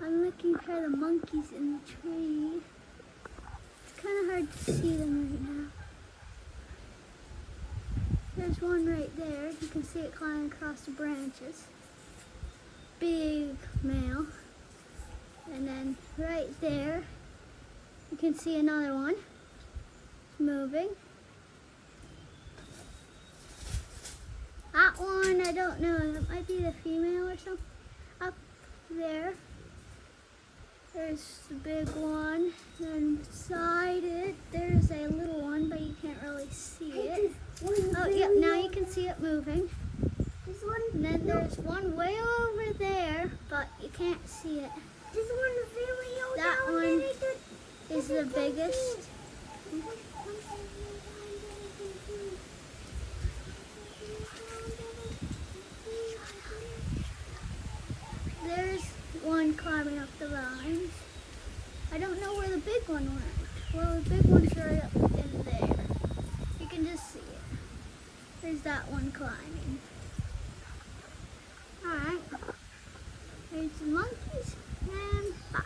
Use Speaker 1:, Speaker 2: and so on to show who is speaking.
Speaker 1: I'm looking for the monkeys in the tree. It's kind of hard to see them right now. There's one right there. You can see it climbing across the branches. Big male. And then right there, you can see another one moving. That one, I don't know. It might be the female or something. Up there, there's the big one. Then beside it, there's a little one, but you can't really see it. Oh, yep, now you can see it moving. And then there's one way over there, but you can't see it. That one is the biggest. There's one climbing up the vines. I don't know where the big one went. Well, the big one's right up in there. You can just see it. There's that one climbing.